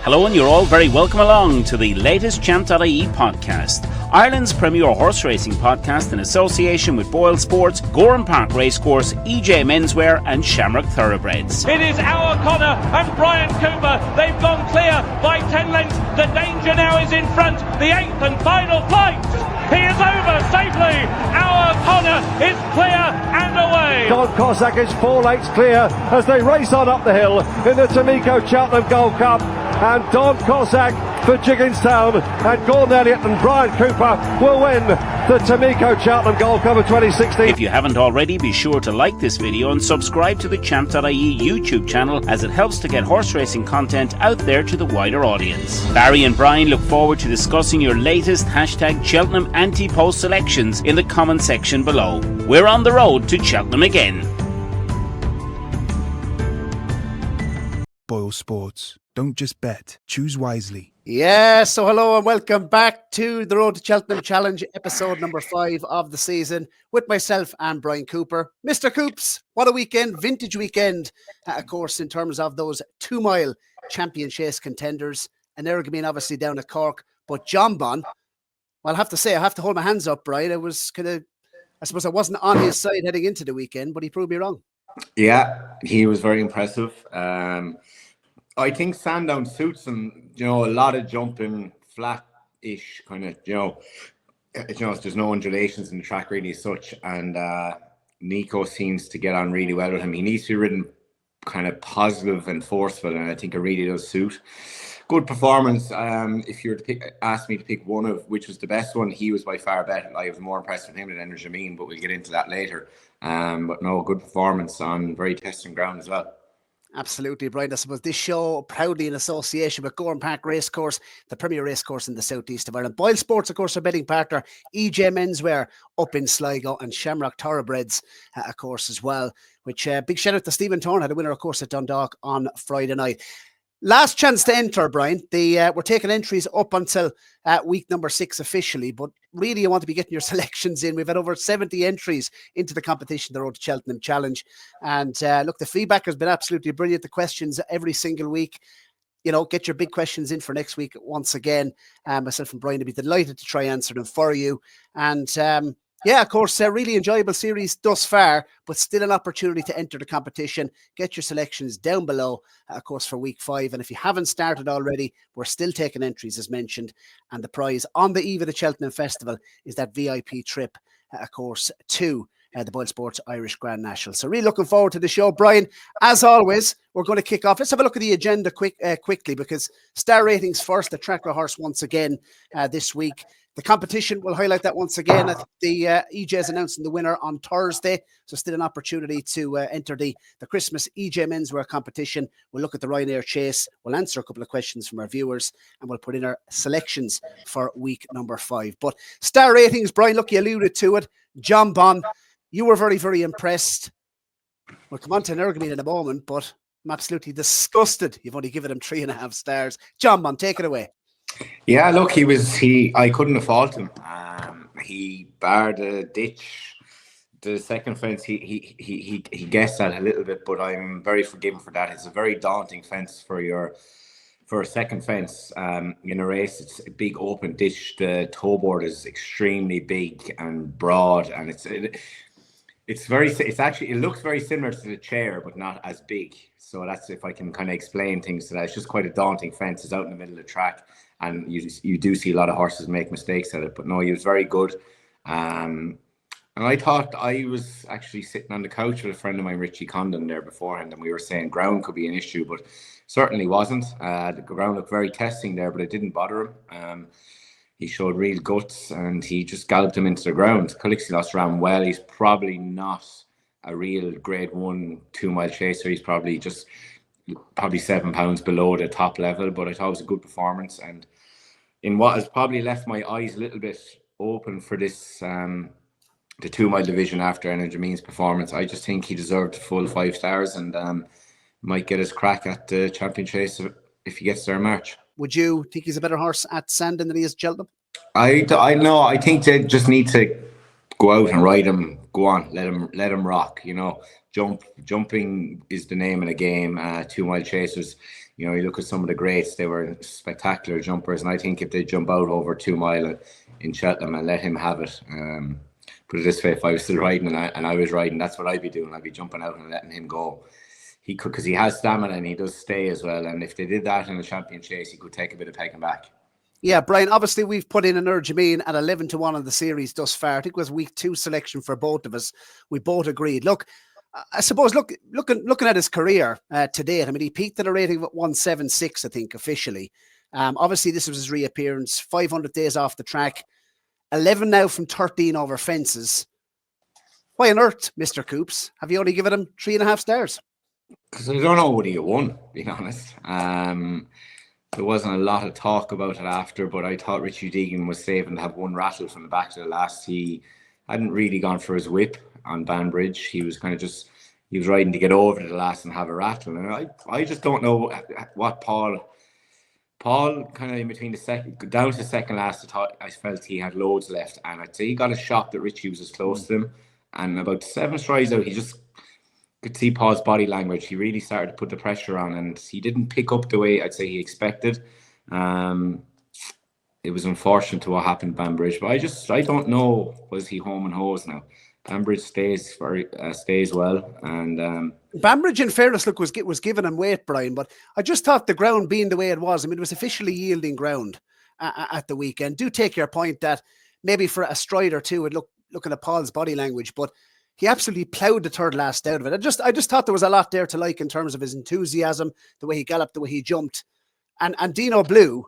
Hello, and you're all very welcome along to the latest Champ.ie podcast, Ireland's premier horse racing podcast in association with Boylesports, Gowran Park Racecourse, EJ Menswear and Shamrock Thoroughbreds. It is our Connor and Bryan Cooper. They've gone clear by 10 lengths. The danger now is in front. The eighth and final flight. He is over safely. Our Connor is clear and away. Don Cossack is 4 lengths clear as they race on up the hill in the Tamiko Cheltenham Gold Cup. And Don Cossack for Jigginstown and Gordon Elliott and Bryan Cooper will win the Tamiko Cheltenham Gold Cup of 2016. If you haven't already, be sure to like this video and subscribe to the Champ.ie YouTube channel, as it helps to get horse racing content out there to the wider audience. Barry and Brian look forward to discussing your latest #Cheltenham Ante-Post selections in the comment section below. We're on the road to Cheltenham again. Boylesports. Don't just bet, choose wisely. Yeah, so hello and welcome back to the Road to Cheltenham Challenge, episode number 5 of the season, with myself and Bryan Cooper. Mr. Coops, what a weekend, vintage weekend, of course, in terms of those 2-mile champion chase contenders. And Ergumine obviously down at Cork, but John Bon, well, I have to say, I have to hold my hands up, Brian. I suppose I wasn't on his side heading into the weekend, but he proved me wrong. Yeah, he was very impressive. I think Sandown suits him, a lot of jumping, flat-ish kind of, there's no undulations in the track really as such. And Nico seems to get on really well with him. He needs to be ridden kind of positive and forceful, and I think it really does suit. Good performance. If you were to ask me to pick one of which was the best one, he was by far better. I was more impressed with him than Ante-Post, but we'll get into that later. But no, good performance on very testing ground as well. Absolutely, Brian. I suppose this show proudly in association with Gowran Park Racecourse, the premier racecourse in the southeast of Ireland. Boylesports, of course, our betting partner. EJ Menswear up in Sligo and Shamrock Thoroughbreds, of course, as well. Which big shout out to Stephen Thorne, had a winner, of course, at Dundalk on Friday night. Last chance to enter, Brian. We're taking entries up until week number 6 officially, but really you want to be getting your selections in. We've had over 70 entries into the competition, the Road to Cheltenham Challenge. And look, the feedback has been absolutely brilliant. The questions every single week. Get your big questions in for next week once again. Myself and Brian will be delighted to try answer them for you. And yeah, of course, a really enjoyable series thus far, but still an opportunity to enter the competition. Get your selections down below, of course, for week 5. And if you haven't started already, we're still taking entries, as mentioned. And the prize on the eve of the Cheltenham Festival is that VIP trip, of course, to the Boylesports Irish Grand National. So really looking forward to the show. Brian, as always, we're going to kick off. Let's have a look at the agenda quickly, because star ratings first, the Tracker Horse once again this week. The competition, will highlight that once again. I think the EJ is announcing the winner on Thursday, so still an opportunity to enter the Christmas EJ Menswear competition. We'll look at the Ryanair Chase. We'll answer a couple of questions from our viewers, and we'll put in our selections for week number 5. But star ratings, Brian, look, you alluded to it. John Bon, you were very, very impressed. We'll come on to Ergumine in a moment, but I'm absolutely disgusted you've only given him 3.5 stars. John Bon, take it away. Yeah, look, I couldn't have faulted him. He barred a ditch. The second fence, he guessed that a little bit, but I'm very forgiving for that. It's a very daunting fence for a second fence in a race. It's a big open ditch. The toe board is extremely big and broad, and it looks very similar to the chair, but not as big. So that's, if I can kind of explain things to that. It's just quite a daunting fence. It's out in the middle of the track, and you do see a lot of horses make mistakes at it. But no, he was very good. And I thought, I was actually sitting on the couch with a friend of mine, Richie Condon, there beforehand, and we were saying ground could be an issue, but certainly wasn't. The ground looked very testing there, but it didn't bother him. He showed real guts, and he just galloped him into the ground. Calixinos ran well. He's probably not a real grade 1 2-mile chaser. He's probably 7 pounds below the top level, but I thought it was a good performance. And in what has probably left my eyes a little bit open for this, the 2-mile division after Ante-Post's performance, I just think he deserved a full 5 stars, and might get his crack at the champion chase if he gets there in March. Would you think he's a better horse at Sandon than he is at Cheltenham? I know. I think they just need to go out and ride him. Go on, let him rock. Jumping is the name of the game. 2-mile chasers, You know, you look at some of the greats, they were spectacular jumpers. And I think if they jump out over 2 mile in Cheltenham and let him have it, put it this way, if I was still riding and I was riding, that's what I'd be doing. I'd be jumping out and letting him go. He could, because he has stamina and he does stay as well. And if they did that in a champion chase, he could take a bit of pegging back. Yeah, Brian, obviously we've put in an Energy at 11-1 on the series thus far. I think it was week 2 selection for both of us. We both agreed. Look, I suppose looking at his career to date, I mean, he peaked at a rating of 176, I think, officially. Obviously, this was his reappearance, 500 days off the track, 11 now from 13 over fences. Why on earth, Mr. Coops, have you only given him 3.5 stars? Because I don't know what he won, being honest. There wasn't a lot of talk about it after, but I thought Richie Deegan was saving to have one rattle from the back to the last. He hadn't really gone for his whip on Banbridge. He was kind of just, he was riding to get over to the last and have a rattle. And I just don't know what Paul kind of in between the second, down to the second last, I felt he had loads left. And I'd say he got a shock that Richie was as close to him. And about 7 strides out, he just could see Paul's body language. He really started to put the pressure on, and he didn't pick up the way I'd say he expected. It was unfortunate to what happened to Banbridge, but I don't know, was he home and hose now? Banbridge stays well, and Banbridge, in fairness, look, was giving him weight, Brian, but I just thought the ground being the way it was, I mean, it was officially yielding ground at the weekend. Do take your point that maybe for a stride or two, looking at Paul's body language, but he absolutely ploughed the third last out of it. I just thought there was a lot there to like in terms of his enthusiasm, the way he galloped, the way he jumped. And Dino Blue,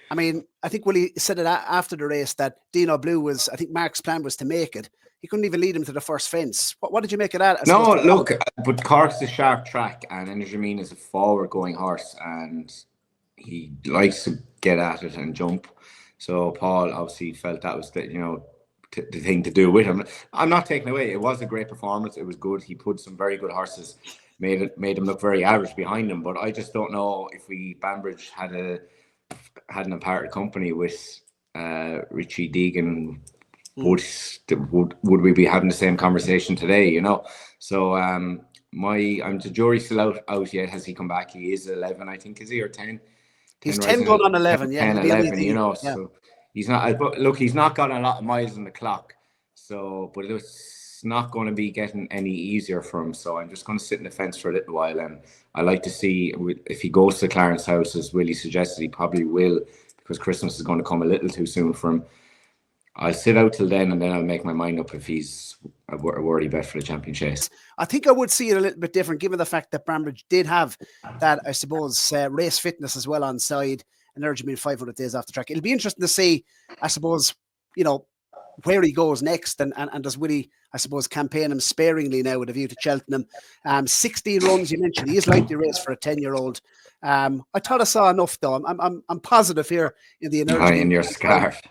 I mean, I think Willie said it after the race that Dino Blue was, I think Mark's plan was to make it. He couldn't even lead him to the first fence. What did you make of that? No, look, but Cork's a sharp track, and Energy is a forward-going horse, and he likes to get at it and jump. So Paul obviously felt that was the thing to do with him. I'm not taking away. It was a great performance. It was good. He put some very good horses, made him look very average behind him. But I just don't know if Banbridge had an imparted company with Richie Deegan. Would we be having the same conversation today? You know. So the jury's still out yet. Has he come back? He is 11, I think. Is he, or 10? He's 10 going on 11. 10, 11. You know. Yeah. So. He's not. But look, he's not got a lot of miles on the clock. So, but it's not going to be getting any easier for him. So I'm just going to sit in the fence for a little while, and I like to see if he goes to Clarence House, as Willie suggested. He probably will, because Christmas is going to come a little too soon for him. I'll sit out till then, and then I'll make my mind up if he's a worthy bet for the champion chase. I think I would see it a little bit different, given the fact that Banbridge did have that, I suppose, race fitness as well on side. Energy 500 days off the track. It'll be interesting to see, I suppose, where he goes next, and does Willie, I suppose, campaign him sparingly now with a view to Cheltenham. 16 runs, you mentioned. He is likely to race for a 10-year-old. I thought I saw enough, though. I'm positive here in the Energy. In your scarf.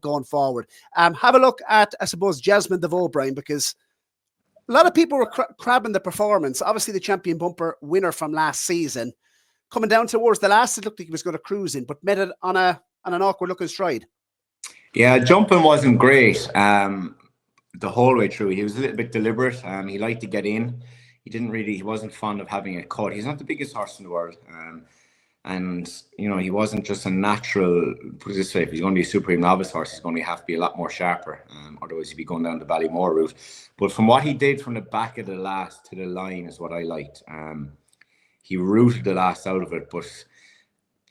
Going forward. Have a look at, I suppose, Jasmine DeVoe, Brian, because a lot of people were crabbing the performance. Obviously, the champion bumper winner from last season. Coming down towards the last, it looked like he was going to cruise in, but met it on an awkward-looking stride. Yeah, jumping wasn't great the whole way through. He was a little bit deliberate. He liked to get in. He wasn't fond of having it cut. He's not the biggest horse in the world. And, he wasn't just a natural, put it this way, if he's going to be a supreme novice horse, he's going to have to be a lot more sharper. Otherwise, he'd be going down the Ballymore route. But from what he did from the back of the last to the line is what I liked. He rooted the last out of it, but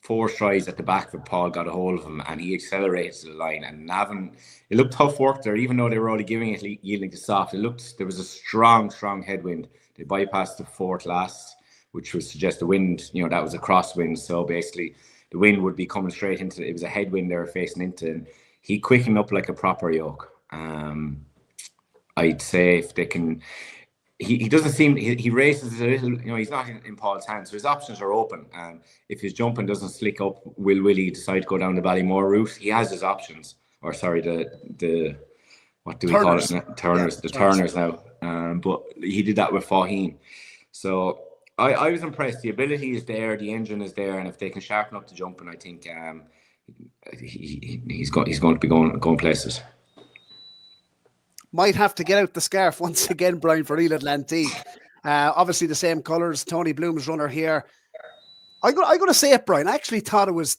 4 strides at the back of it, Paul got a hold of him, and he accelerated to the line. And Navan, it looked tough work there, even though they were only giving it yielding to soft. There was a strong headwind. They bypassed the 4th last, which would suggest the wind, that was a crosswind. So basically, the wind would be coming straight into it. It was a headwind they were facing into, and he quickened up like a proper yoke. I'd say if they can. He doesn't seem, he races a little, he's not in Paul's hands, so his options are open. If his jumping doesn't slick up, will Willie decide to go down the Ballymore route? He has his options, or sorry, the what do we call it? Turners, the Turners now. But he did that with Faheen. So I was impressed. The ability is there, the engine is there, and if they can sharpen up the jumping, I think he's going to be going places. Might have to get out the scarf once again, Brian, for Real Atlantique. Obviously, the same colours. Tony Bloom's runner here. I got to say it, Brian. I actually thought it was,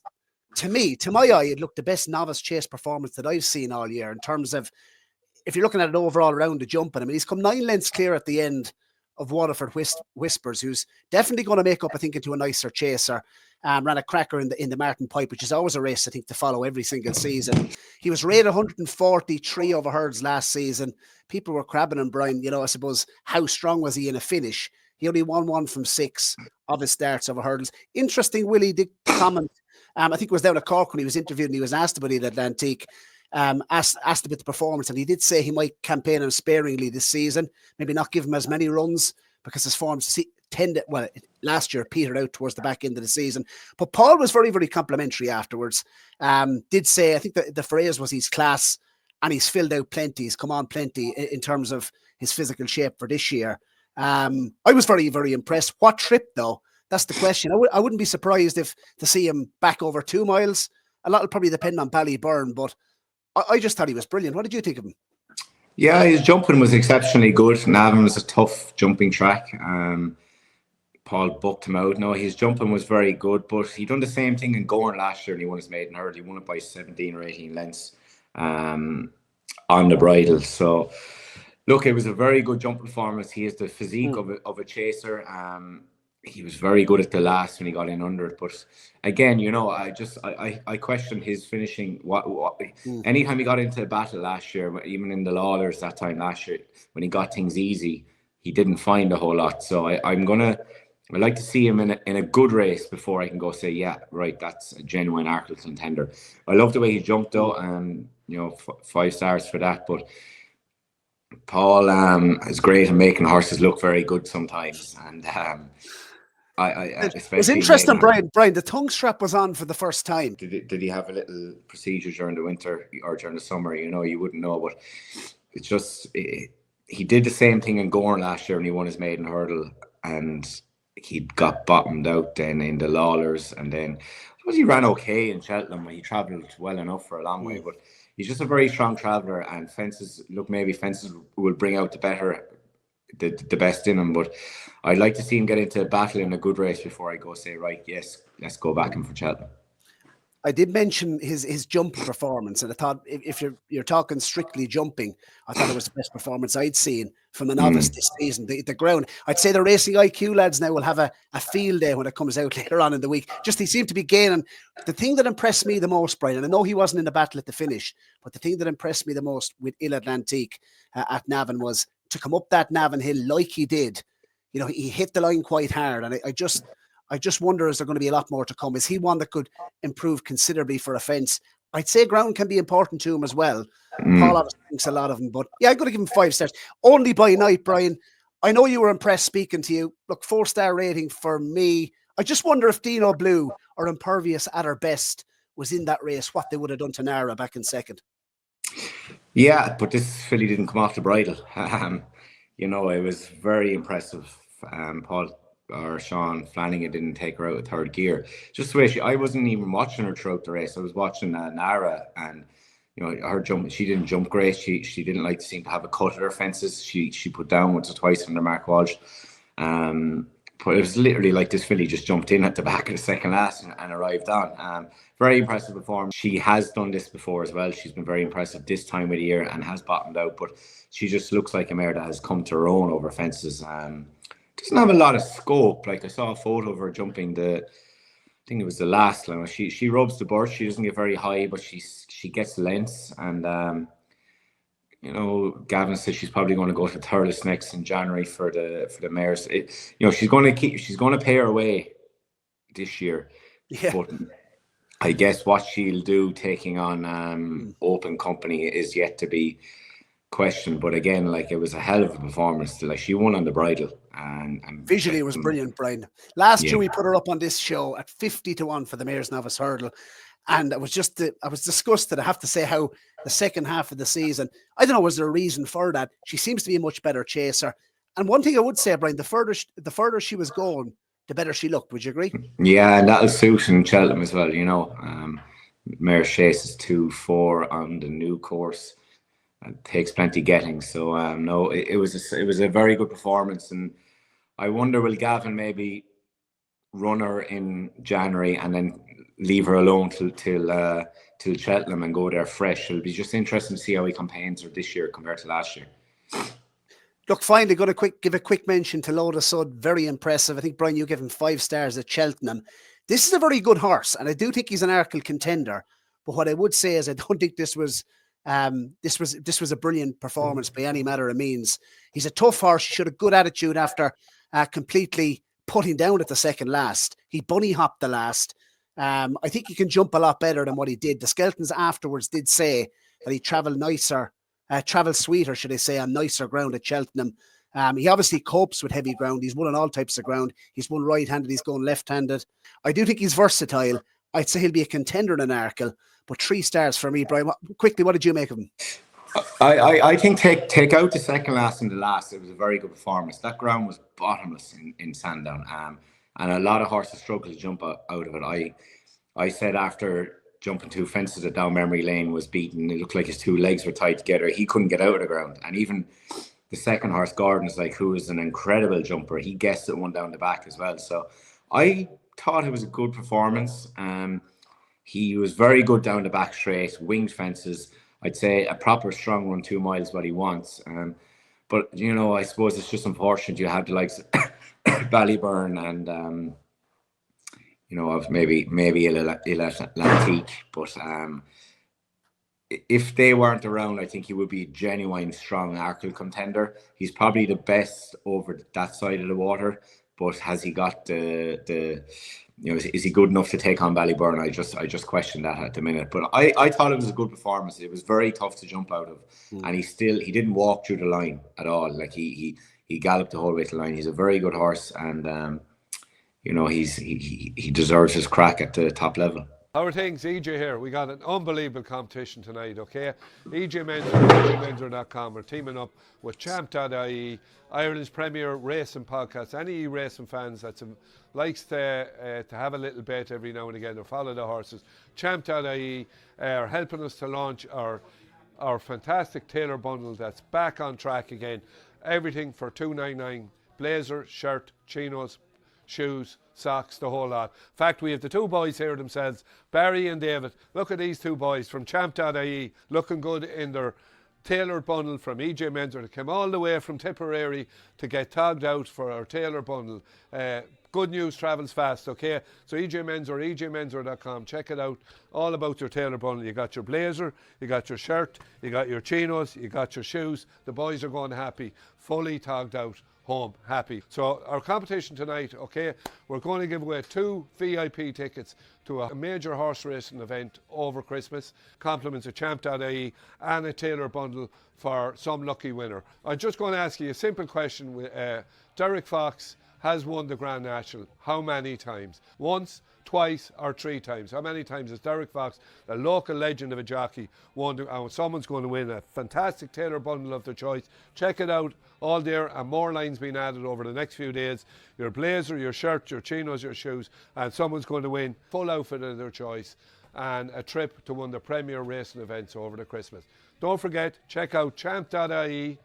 to my eye, it looked the best novice chase performance that I've seen all year in terms of, if you're looking at it overall around the jumping. I mean, he's come 9 lengths clear at the end of Waterford Whispers, who's definitely going to make up, I think, into a nicer chaser. Ran a cracker in the Martin Pipe, which is always a race, I think, to follow every single season. He was rated 143 over hurdles last season. People were crabbing him, Brian. You know, I suppose, how strong was he in a finish? He only won 1 from 6 of his starts over hurdles. Interesting, Willie did comment. I think it was down at Cork when he was interviewed and he was asked about it at Antique. Asked about the performance, and he did say he might campaign him sparingly this season, maybe not give him as many runs because his form tended, well, last year petered out towards the back end of the season. But Paul was very, very complimentary afterwards. Did say, I think the phrase was, he's class and he's filled out plenty, he's come on plenty in terms of his physical shape for this year. I was very, very impressed. What trip though? That's the question. I wouldn't be surprised to see him back over 2 miles. A lot will probably depend on Ballyburn, but I just thought he was brilliant. What did you think of him? Yeah, his jumping was exceptionally good. Navan was a tough jumping track. Paul booked him out. No, his jumping was very good, but he done the same thing in Gowran last year and he won his maiden hurdle. He won it by 17 or 18 lengths on the bridle. So, look, it was a very good jump performance. He has the physique of a chaser. He was very good at the last when he got in under it. But again, you know, I questioned his finishing. Anytime he got into a battle last year, even in the Lawlers that time last year, when he got things easy, he didn't find a whole lot. So I'd like to see him in a good race before I can go say, yeah, right, that's a genuine Arkle contender. I love the way he jumped though, and you know, 5 stars for that. But Paul is great at making horses look very good sometimes, and it was interesting, Brian. The tongue strap was on for the first time. Did he have a little procedure during the winter or during the summer? You know, you wouldn't know, but it's just he did the same thing in Gowran last year when he won his maiden hurdle, and he got bottomed out then in the Lawlers, and then he ran okay in Cheltenham. He travelled well enough for a long way, but he's just a very strong traveller. And fences, look, maybe fences will bring out the best in him, but I'd like to see him get into a battle in a good race before I go say, right, yes, let's go back in for Cheltenham. I did mention his jump performance, and I thought if you're talking strictly jumping, I thought it was the best performance I'd seen from the novice this season. The ground, I'd say the Racing IQ lads now will have a field day when it comes out later on in the week. Just he seemed to be gaining. The thing that impressed me the most, Brian, and I know he wasn't in the battle at the finish, but the thing that impressed me the most with Antique at Navan was to come up that Navan Hill like he did. You know, he hit the line quite hard, and I just wonder, is there going to be a lot more to come? Is he one that could improve considerably for a fence? I'd say ground can be important to him as well. Paul obviously thinks a lot of him, but yeah, I'm going to give him 5 stars. Only by night, Brian. I know you were impressed speaking to you. Look, 4-star rating for me. I just wonder if Dino Blue or Impervious at her best was in that race, what they would have done to Nara back in second. Yeah, but this filly didn't come off the bridle. You know, it was very impressive. Paul or Sean Flanagan didn't take her out of third gear. Just the way I wasn't even watching her throughout the race. I was watching Nara, and you know, her jump, she didn't jump great. She didn't seem to have a cut at her fences. She put down once or twice under Mark Walsh. But it was literally like this filly just jumped in at the back of the second last and arrived on. Very impressive performance. She has done this before as well. She's been very impressive this time of the year and has bottomed out, but she just looks like a mare that has come to her own over fences. Doesn't have a lot of scope. Like, I saw a photo of her jumping I think it was the last line. She rubs the burst. She doesn't get very high, but she gets lengths. And you know, Gavin says she's probably going to go to Thurles next in January for the mares. You know, she's going to pay her way this year. Yeah. But I guess what she'll do taking on Open Company is yet to be questioned. But again, like, it was a hell of a performance. Like, she won on the bridle, and visually it was brilliant, Brian. Last year we put her up on this show at 50-1 for the Mayor's Novice Hurdle, and I was disgusted. I have to say how the second half of the season, I don't know, was there a reason for that? She seems to be a much better chaser. And one thing I would say, Brian, the further she was going, the better she looked. Would you agree? Yeah, and that'll suit in Cheltenham as well. You know, Mare chases 2-4 on the new course. It takes plenty getting. So no, it was a very good performance, and I wonder, will Gavin maybe run her in January and then leave her alone till Cheltenham and go there fresh. It'll be just interesting to see how he campaigns her this year compared to last year. Look, finally, going to give a quick mention to Loda Sud. Very impressive. I think, Brian, you give him 5 stars at Cheltenham. This is a very good horse, and I do think he's an Arkle contender. But what I would say is I don't think this was a brilliant performance by any matter of means. He's a tough horse. He showed a good attitude after completely putting down at the second last. He bunny hopped the last. I think he can jump a lot better than what he did. The Skeletons afterwards did say that he travelled sweeter, should I say, on nicer ground at Cheltenham. He obviously copes with heavy ground. He's won on all types of ground. He's won right-handed. He's going left-handed. I do think he's versatile. I'd say he'll be a contender in an Arkle, but 3 stars for me. Brian, quickly, what did you make of him? I think take out the second last and the last. It was a very good performance. That ground was bottomless in Sandown, and a lot of horses struggled to jump out of it. I said after jumping 2 fences at down memory lane was beaten, it looked like his 2 legs were tied together. He couldn't get out of the ground, and even the second horse, Gordon's, who is an incredible jumper, he guessed it one down the back as well. So I thought it was a good performance. He was very good down the back straight, winged fences. I'd say a proper strong run 2 miles, what he wants. But I suppose it's just unfortunate you have the likes of Ballyburn and of maybe Atlantique, but if they weren't around, I think he would be a genuine strong Arkle contender. He's probably the best over that side of the water, but has he got is he good enough to take on Ballyburn? I just question that at the minute. But I thought it was a good performance. It was very tough to jump out of, and he didn't walk through the line at all. He galloped the whole way to the line. He's a very good horse, and he deserves his crack at the top level. How are things? EJ here. We got an unbelievable competition tonight, okay? EJ Menswear, EJMenswear.com. We're teaming up with Champ.ie, Ireland's premier racing podcast. Any racing fans that likes to have a little bet every now and again or follow the horses, Champ.ie are helping us to launch our fantastic tailor bundle that's back on track again. Everything for $2.99. Blazer, shirt, chinos, shoes, socks, the whole lot. In fact, we have the 2 boys here themselves, Barry and David. Look at these 2 boys from Champ.ie, looking good in their tailored bundle from EJ Menswear. They came all the way from Tipperary to get togged out for our tailor bundle. Good news travels fast, okay? So EJ Menswear, EJMenswear.com. Check it out. All about your tailor bundle. You got your blazer, you got your shirt, you got your chinos, you got your shoes. The boys are going happy, fully togged out, home happy. So our competition tonight, okay, we're going to give away 2 VIP tickets to a major horse racing event over Christmas, compliments of Champ.ie, and a tailor bundle for some lucky winner. I'm just going to ask you a simple question. Derek Fox has won the Grand National how many times? Once, twice, or 3 times? How many times has Derek Fox, a local legend of a jockey, won? And someone's going to win a fantastic tailor bundle of their choice. Check it out, all there, and more lines being added over the next few days. Your blazer, your shirt, your chinos, your shoes, and someone's going to win full outfit of their choice and a trip to one of the premier racing events over the Christmas. Don't forget, check out Champ.ie,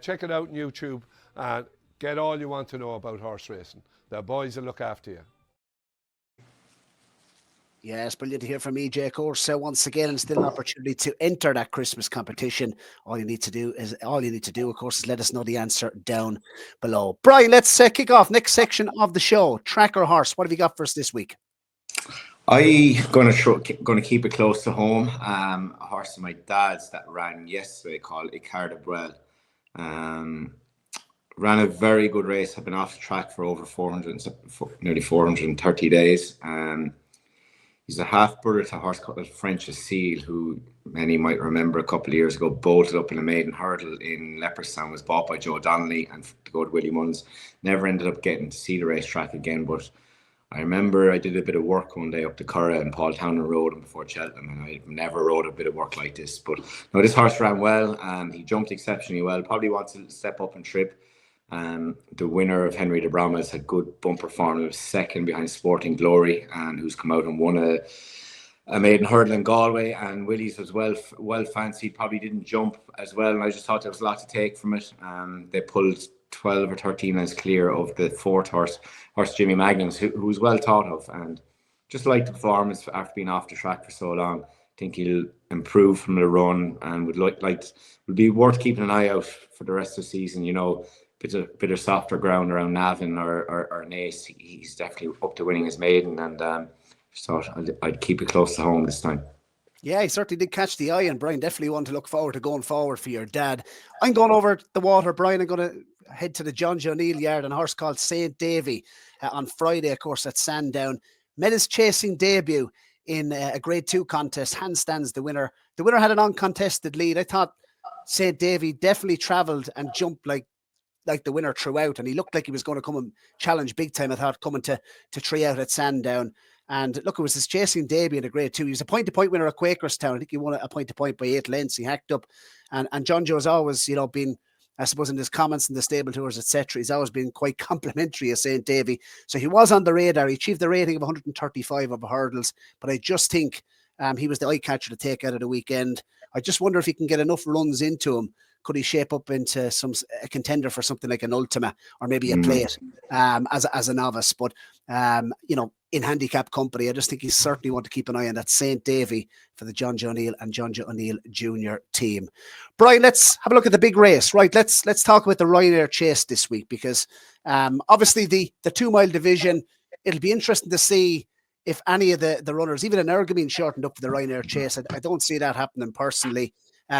check it out on YouTube, and get all you want to know about horse racing. The boys will look after you. Yes, brilliant to hear from EJ, of course. So once again, and still an opportunity to enter that Christmas competition. All you need to do, of course, is let us know the answer down below. Brian, let's kick off next section of the show. Track or horse? What have you got for us this week? I'm going to keep it close to home. A horse of my dad's that ran yesterday called Ante-Post. Ran a very good race. I've been off the track for over nearly 430 days. He's a half-brother to a horse called French Seal, who many might remember a couple of years ago bolted up in a maiden hurdle in Leopardstown, was bought by Joe Donnelly and to go to Willie Munn's. Never ended up getting to see the racetrack again, but I remember I did a bit of work one day up to Curra and Paul Townend rode him before Cheltenham, and I've never rode a bit of work like this. But no, this horse ran well and he jumped exceptionally well. Probably wants to step up and trip. The winner of Henry de Bromwell's had good bumper form. It was second behind Sporting Glory, and who's come out and won a maiden hurdle in Galway. And Willie's was well fancied. Probably didn't jump as well, and I just thought there was a lot to take from it. They pulled 12 or 13 lengths clear of the fourth horse Jimmy Magnus, who's well thought of, and just like the performance after being off the track for so long. I think he'll improve from the run and would be worth keeping an eye out for the rest of the season. You know, bit of softer ground around Navan or Naas. He's definitely up to winning his maiden, and just thought I'd keep it close to home this time. Yeah, he certainly did catch the eye, and Brian, definitely one to look forward to going forward for your dad. I'm going over the water, Brian. I'm going to head to the John Joe O'Neill yard and a horse called St. Davy on Friday, of course, at Sandown. Made his chasing debut in a Grade 2 contest, handstands the winner. The winner had an uncontested lead. I thought St. Davy definitely travelled and jumped like the winner throughout, and he looked like he was going to come and challenge big time, I thought, coming to three out at Sandown. And look, it was his chasing debut in a Grade 2. He was a point-to-point winner at Quakerstown. I think he won a point-to-point by 8 lengths. He hacked up. And John Joe's always, been, I suppose, in his comments in the stable tours, etc., he's always been quite complimentary of St. Davy. So he was on the radar. He achieved the rating of 135 of the hurdles. But I just think he was the eye catcher to take out of the weekend. I just wonder if he can get enough runs into him. Could he shape up into a contender for something like an Ultima or maybe a plate as a novice? But, in handicap company, I just think he's certainly want to keep an eye on that St. Davy for the John Joe O'Neill and John Joe O'Neill Jr. team. Brian, let's have a look at the big race. Right, let's talk about the Ryanair Chase this week, because obviously the 2 mile division, it'll be interesting to see if any of the runners, even an Ergamine, shortened up for the Ryanair Chase. I don't see that happening personally.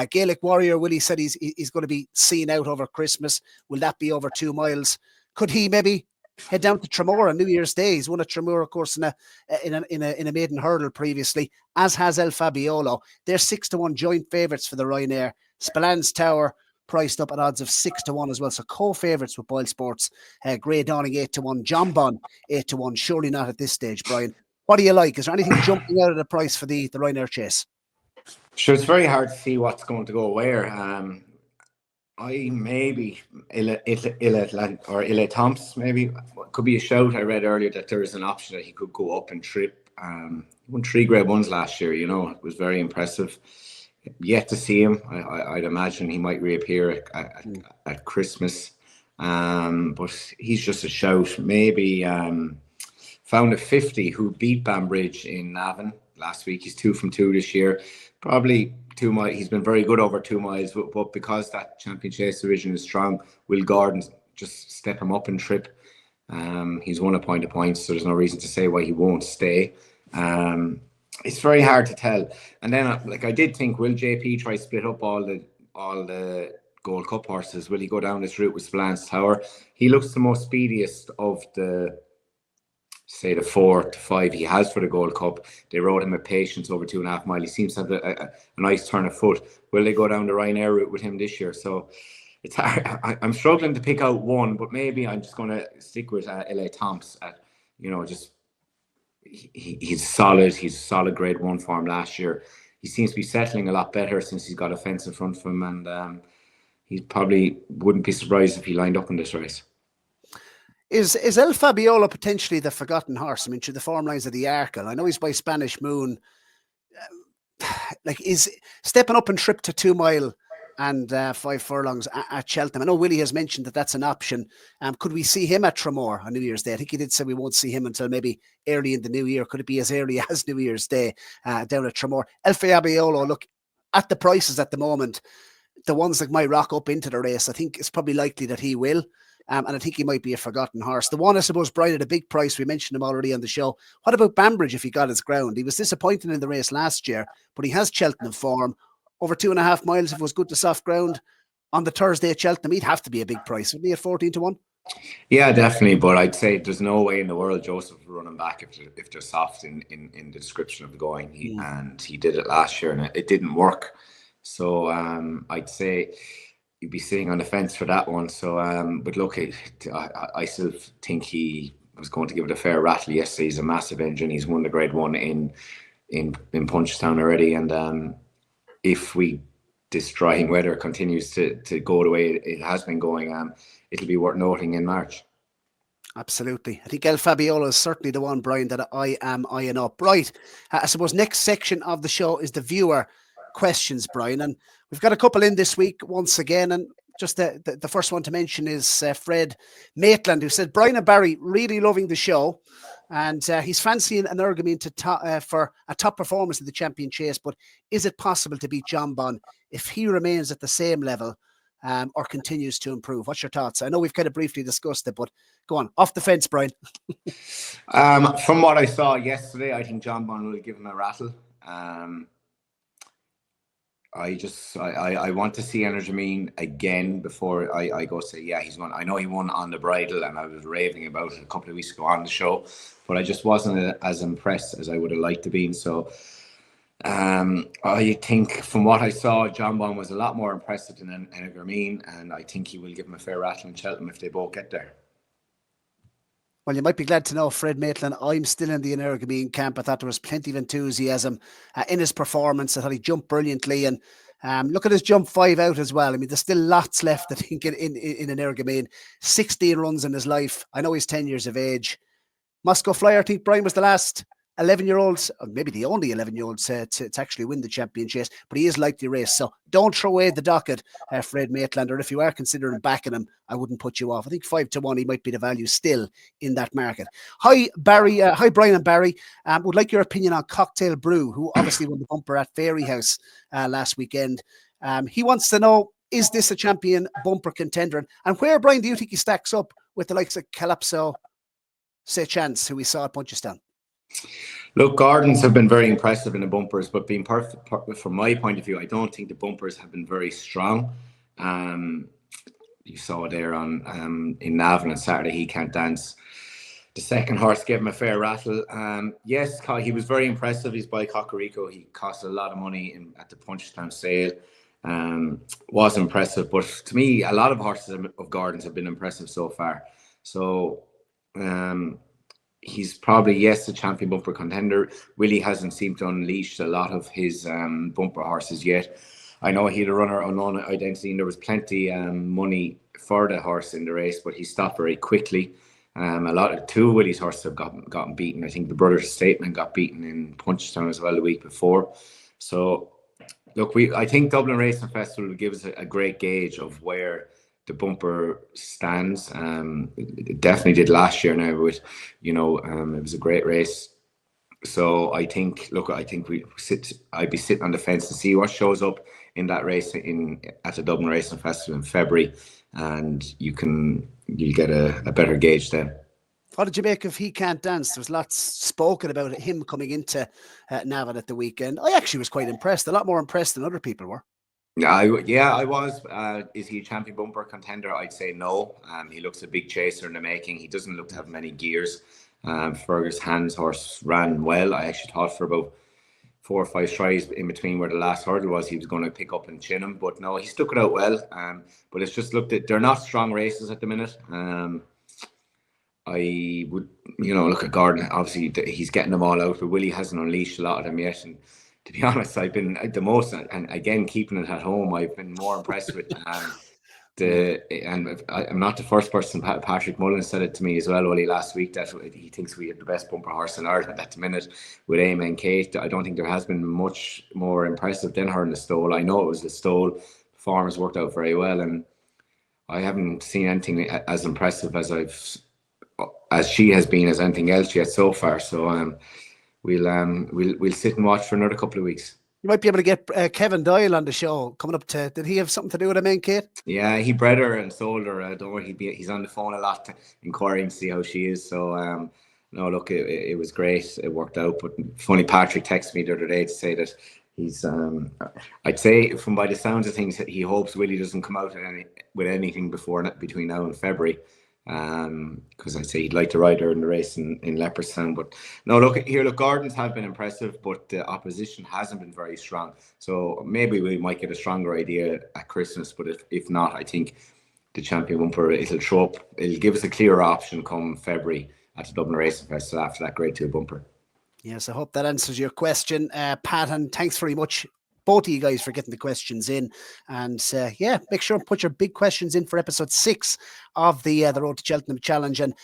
Gaelic Warrior, Willie said he's going to be seen out over Christmas. Will that be over 2 miles? Could he maybe head down to Tramore on New Year's Day? He's won at Tramore, of course, in a maiden hurdle previously, as has El Fabiolo. They're 6-1 joint favourites for the Ryanair. Spillans Tower priced up at odds of 6-1 as well. So co-favourites with Boylesports. Grey Dawning 8-1. John Bon 8-1. Surely not at this stage, Brian. What do you like? Is there anything jumping out of the price for the Ryanair Chase? Sure, it's very hard to see what's going to go where. I maybe Ile Thompson maybe could be a shout. I read earlier that there is an option that he could go up and trip. He won 3 Grade 1s last year. It was very impressive. Yet to see him. I'd imagine he might reappear at Christmas. But he's just a shout. Maybe Found a 50 who beat Banbridge in Navan last week. He's 2 from 2 this year. Probably 2 miles. He's been very good over 2 miles, but because that Champion Chase division is strong, Will Gordon just step him up and trip. He's won a point of points, so there's no reason to say why he won't stay. It's very hard to tell. And then, I did think, will JP try split up all the Gold Cup horses? Will he go down this route with Spillans Tower? He looks the most speediest of the 4 to 5 he has for the Gold Cup. They rode him at Patience over 2.5 miles. He seems to have a nice turn of foot. Will they go down the Ryanair route with him this year? So it's hard. I'm struggling to pick out one, but maybe I'm just going to stick with Ile Thompson. He's solid. He's solid Grade 1 form last year. He seems to be settling a lot better since he's got a fence in front of him, and he probably wouldn't be surprised if he lined up in this race. Is El Fabiolo potentially the forgotten horse? I mean, through the form lines of the Arkle, I know he's by Spanish Moon. Is stepping up and trip to 2 mile and 5 furlongs at Cheltenham? I know Willie has mentioned that that's an option. Could we see him at Tramore on New Year's Day? I think he did say we won't see him until maybe early in the new year. Could it be as early as New Year's Day down at Tramore? El Fabiolo, look, at the prices at the moment, the ones that might rock up into the race, I think it's probably likely that he will. And I think he might be a forgotten horse. The one, I suppose, Brian, at a big price. We mentioned him already on the show. What about Banbridge if he got his ground? He was disappointing in the race last year, but he has Cheltenham form. Over 2.5 miles, if it was good to soft ground on the Thursday at Cheltenham, he'd have to be a big price. Wouldn't he at 14-1? Yeah, definitely. But I'd say there's no way in the world Joseph would run him back if they're soft in the description of the going. And he did it last year and it didn't work. So I'd say you'd be sitting on the fence for that one. So, but look, I still think he was going to give it a fair rattle yesterday. He's a massive engine. He's won the Grade 1 in Punchestown already. And if this drying weather continues to go the way it has been going, it'll be worth noting in March. Absolutely. I think El Fabiolo is certainly the one, Brian, that I am eyeing up. Right. I suppose next section of the show is the viewer questions, Brian, and we've got a couple in this week once again, and just the first one to mention is Fred Maitland, who said, Brian and Barry, really loving the show. And he's fancying an Ergamine for a top performance in the champion chase. But is it possible to beat John Bon if he remains at the same level or continues to improve? What's your thoughts? I know we've kind of briefly discussed it, but go on, off the fence, Brian. From what I saw yesterday, I think John Bon will give him a rattle. I want to see Energamine again before I go say, yeah, he's won. I know he won on the bridle, and I was raving about it a couple of weeks ago on the show, but I just wasn't as impressed as I would have liked to be. So I think from what I saw, John Bon was a lot more impressive than Energamine, and I think he will give him a fair rattle in Cheltenham if they both get there. Well, you might be glad to know, Fred Maitland, I'm still in the Energamine camp. I thought there was plenty of enthusiasm in his performance. I thought he jumped brilliantly, and look at his jump 5 out as well. I mean, there's still lots left, I think, in Energamine. 16 runs in his life. I know he's 10 years of age. Moscow Flyer, I think Brian was the last 11-year-olds, or maybe the only 11-year-olds to actually win the champion chase, but he is likely to race. So don't throw away the docket, Fred Maitland, or if you are considering backing him, I wouldn't put you off. I think 5-1, he might be the value still in that market. Hi, Barry. Hi, Brian and Barry. Would like your opinion on Cocktail Brew, who obviously won the bumper at Fairyhouse last weekend. He wants to know, is this a champion bumper contender? And where, Brian, do you think he stacks up with the likes of Calypso, say Chance, who we saw at Punchestown? Look, Gardens have been very impressive in the bumpers, but being perfect from my point of view, I don't think the bumpers have been very strong. You saw there on in Navan on Saturday, He Can't Dance. The second horse gave him a fair rattle. Yes, he was very impressive. He's by Cocorico. He cost a lot of money at the Punchestown sale. Was impressive, but to me, a lot of horses of Gardens have been impressive so far. So he's probably, yes, a champion bumper contender. Willie hasn't seemed to unleash a lot of his bumper horses yet. I know he had a runner unknown identity, and there was plenty money for the horse in the race, but he stopped very quickly. Two of Willie's horses have gotten beaten. I think the Brothers Statement got beaten in Punchestown as well the week before. So look, I think Dublin Racing Festival will give us a great gauge of where the bumper stands. It definitely did last year now with, it was a great race. So I think I'd be sitting on the fence to see what shows up in that race at the Dublin Racing Festival in February, and you'll get a better gauge then. What did you make of He Can't Dance? There was lots spoken about him coming into Navan at the weekend. I actually was quite impressed, a lot more impressed than other people were. I was. Is he a champion bumper contender? I'd say no. He looks a big chaser in the making. He doesn't look to have many gears. Fergus Hand's horse ran well. I actually thought for about 4 or 5 tries in between where the last hurdle was, he was going to pick up and chin him. But no, he stuck it out well. But it's just they're not strong races at the minute. I would, look at Gordon. Obviously, he's getting them all out, but Willie hasn't unleashed a lot of them yet. And to be honest, I've been the most, and again, keeping it at home, I've been more impressed with and I'm not the first person. Patrick Mullen said it to me as well, Willie, last week, that he thinks we have the best bumper horse in Ireland at the minute with Amen Kate. I don't think there has been much more impressive than her in the stole. I know it was the stole. Performance worked out very well, and I haven't seen anything as impressive as she has been as anything else yet so far. So we'll sit and watch for another couple of weeks. You might be able to get Kevin Doyle on the show coming up did he have something to do with Amen Kate? Yeah, he bred her and sold her. Don't worry, he's on the phone a lot inquiring to see how she is. So no, look, it was great. It worked out. But funny, Patrick texted me the other day to say that he's I'd say from by the sounds of things that he hopes Willie doesn't come out with anything between now and February. Because I'd say he'd like to ride her in the race in Leopardstown. But no, look, Gardens have been impressive, but the opposition hasn't been very strong. So maybe we might get a stronger idea at Christmas, but if not, I think the champion bumper, it'll give us a clearer option come February at the Dublin Racing Festival after that Grade 2 bumper. Yes, I hope that answers your question, Pat, and thanks very much, both of you guys, for getting the questions in. And make sure and put your big questions in for episode 6 of the Road to Cheltenham Challenge. And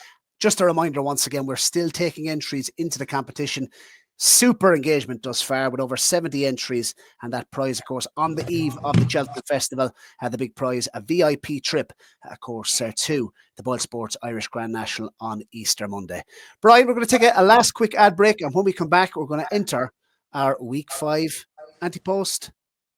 just a reminder, once again, we're still taking entries into the competition. Super engagement thus far with over 70 entries, and that prize, of course, on the eve of the Cheltenham Festival, the big prize, a VIP trip, of course, to the Boylesports Irish Grand National on Easter Monday. Brian, we're going to take a last quick ad break, and when we come back, we're going to enter our Week 5 Ante-Post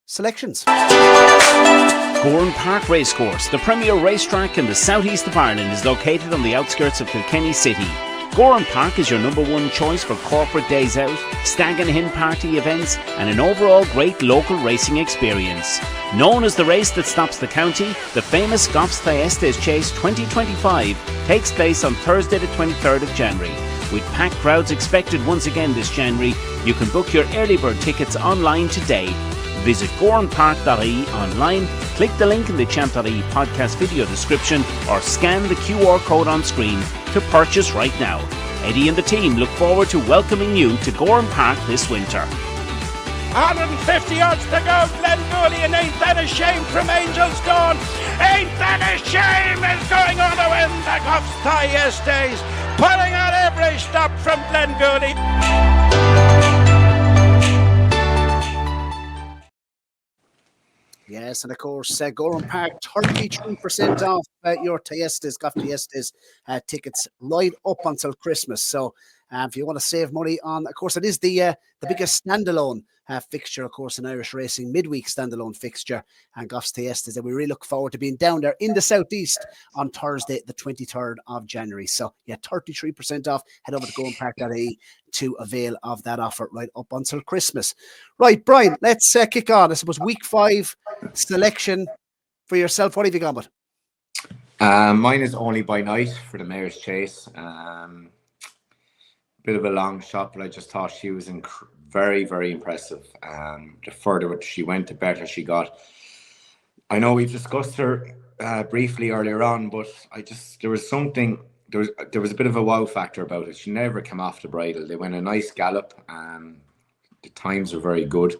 selections. Gowran Park Racecourse, the premier racetrack in the southeast of Ireland, is located on the outskirts of Kilkenny City. Gowran Park is your #1 choice for corporate days out, stag and hen party events, and an overall great local racing experience. Known as the race that stops the county, the famous Goffs Thyestes Chase 2025 takes place on Thursday the 23rd of January. With packed crowds expected once again this January, you can book your early bird tickets online today. Visit gowranpark.ie online, click the link in the Champ.ie podcast video description, or scan the QR code on screen to purchase right now. Eddie and the team look forward to welcoming you to Gowran Park this winter. 150 odds to go. Glenn Gooley, and ain't that a shame from Angel's Dawn. Ain't that a shame is going on to win the Goffs Thyestes, pulling out every stop from Glenn Gooley. Yes, and of course, Gowran Park, 33% off your Thyestes, Goff Thyestes tickets right up until Christmas. So if you want to save money on, of course, it is the biggest standalone fixture, of course, in Irish racing, midweek standalone fixture, and Goffs Thyestes, and we really look forward to being down there in the southeast on Thursday, the 23rd of January. So yeah, 33% off. Head over to gowranpark.ie to avail of that offer right up until Christmas. Right, Brian, let's kick on. I suppose Week 5 selection for yourself. What have you gone with? Mine is Only by Night for the Mayor's Chase. Bit of a long shot, but I just thought she was very, very impressive. The further she went, the better she got. I know we've discussed her briefly earlier on, but there was a bit of a wow factor about it. She never came off the bridle. They went a nice gallop. The times were very good,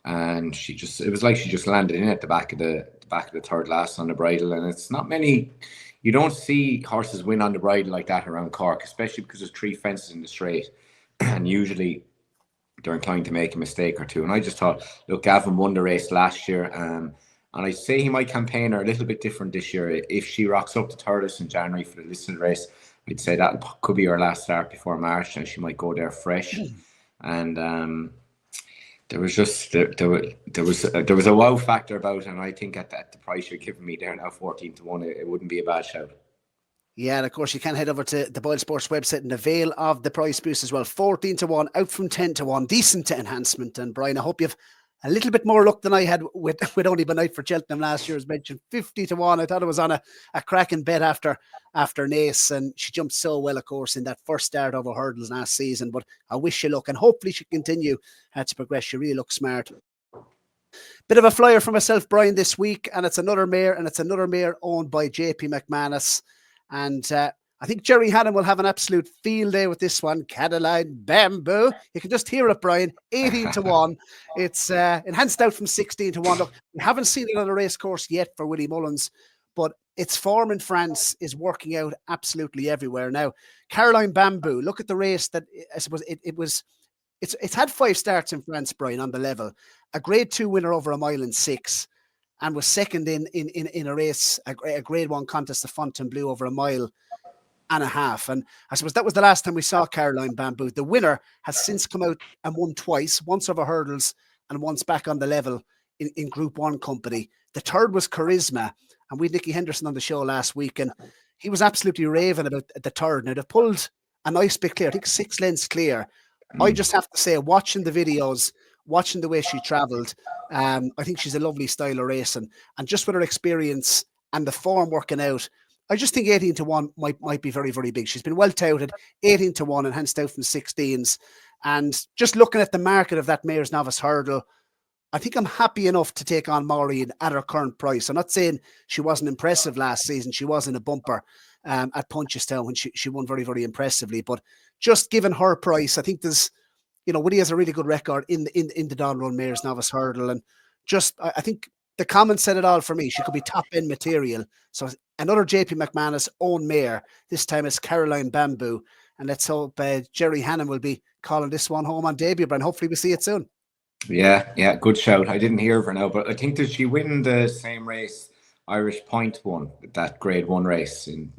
and it was like she just landed in at the back of the third last on the bridle. And it's not many. You don't see horses win on the bridle like that around Cork, especially because there's 3 fences in the straight, and usually they're inclined to make a mistake or two. And I just thought, look, Gavin won the race last year, and I say he might campaign her a little bit different this year. If she rocks up to Thurles in January for the listed race, I'd say that could be her last start before March, and she might go there fresh. And there was a wow factor about it, and I think at the price you're giving me there now, 14-1, it wouldn't be a bad shout. Yeah, and of course you can head over to the Boylesports website and avail of the price boost as well. 14-1, out from 10-1, decent enhancement. And Brian, I hope you've a little bit more luck than I had with Only by Night for Cheltenham last year. As mentioned, 50-1. I thought it was on a cracking bet after Naas, and she jumped so well, of course, in that first start over hurdles last season. But I wish you luck, and hopefully she continue to progress. She really looks smart. Bit of a flyer for myself, Brian, this week, and it's another mare, owned by JP McManus. And I think Jerry Hannon will have an absolute field day with this one. Caroline Bamboo. You can just hear it, Brian. 18-1. It's enhanced out from 16-1. Look, we haven't seen it on a race course yet for Willie Mullins, but its form in France is working out absolutely everywhere. Now, Caroline Bamboo, look at the race that I suppose it's had 5 starts in France, Brian, on the level. A grade 2 winner over a mile in 6. And was second in a race, a grade 1 contest of Fontainebleau over a mile and a half. And I suppose that was the last time we saw Caroline Bamboo. The winner has since come out and won twice, once over hurdles and once back on the level in Group 1 company. The third was Charisma. And we had Nicky Henderson on the show last week, and he was absolutely raving about the third. Now, they pulled a nice bit clear, I think 6 lengths clear. I just have to say, watching the videos, watching the way she travelled, I think she's a lovely style of racing, and just with her experience and the form working out, I just think 18-1 might be very, very big. She's been well touted, 18-1, enhanced out from 16s, and just looking at the market of that Mayor's Novice Hurdle, I think I'm happy enough to take on Maureen at her current price. I'm not saying she wasn't impressive last season. She was in a bumper at Punchestown when she won very, very impressively, but just given her price, I think there's, Woody has a really good record in the Don Run Mayor's Novice Hurdle, and just I think the comments said it all for me. She could be top end material. So another JP McManus own mare. This time it's Caroline Bamboo. And let's hope Jerry Hannon will be calling this one home on debut, Brian. Hopefully we see it soon. Yeah, good shout. I didn't hear of her now, but I think, did she win the same race Irish Point won, that Grade 1 race, in,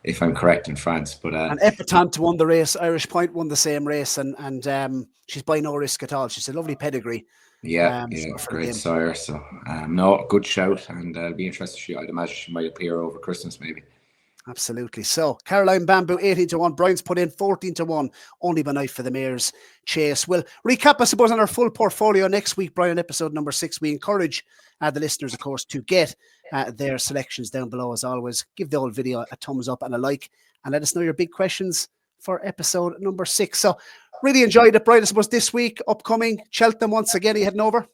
if I'm correct, in France? But and Epatante won the race. Irish Point won the same race, and she's by no risk at all. She's a lovely pedigree. Yeah, great sire. So no, good shout, and I'll be interested. I'd imagine she might appear over Christmas, maybe. Absolutely. So Caroline Bamboo 18-1, Brian's put in 14-1, only by night for the Mayor's Chase. We'll recap, I suppose, on our full portfolio next week, Brian, episode number 6. We encourage the listeners, of course, to get their selections down below. As always, give the old video a thumbs up and a like, and let us know your big questions for episode number 6. So really enjoyed it, Brian. I suppose this week, upcoming Cheltenham once again. Are you heading over?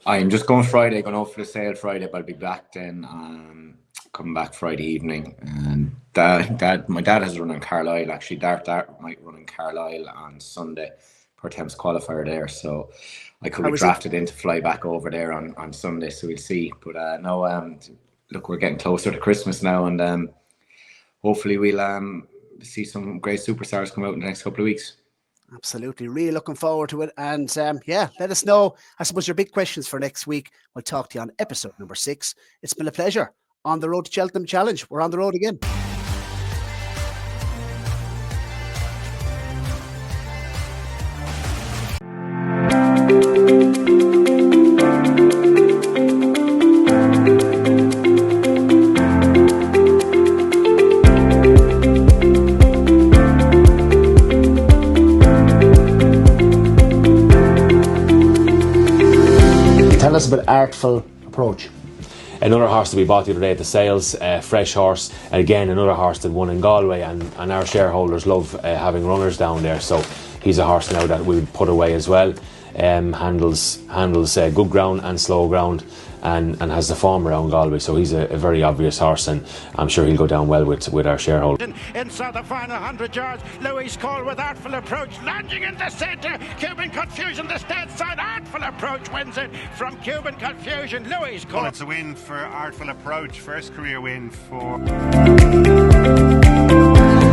I'm just going Friday, going over for the sale Friday, but I'll be back then. Coming back Friday evening, and my dad has a run in Carlisle. Actually, Dart might run in Carlisle on Sunday per Thames qualifier there, so I could be drafted in to fly back over there on Sunday. So we'll see. But look, we're getting closer to Christmas now, and hopefully we'll see some great superstars come out in the next couple of weeks. Absolutely, really looking forward to it. And let us know, I suppose, your big questions for next week. We'll talk to you on episode number 6. It's been a pleasure. On the road to Cheltenham Challenge. We're on the road again. Tell us about Artful Approach. Another horse that we bought the other day at the sales, fresh horse, and again another horse that won in Galway, and our shareholders love having runners down there, so he's a horse now that we would put away as well. Handles good ground and slow ground, and has the form around Galway, so he's a very obvious horse, and I'm sure he'll go down well with our shareholders. Inside the final 100 yards, Louis Cole with Artful Approach, landing in the centre. Cuban Confusion, the stand side. Artful Approach wins it from Cuban Confusion. Louis Cole. Well, it's a win for Artful Approach, first career win for...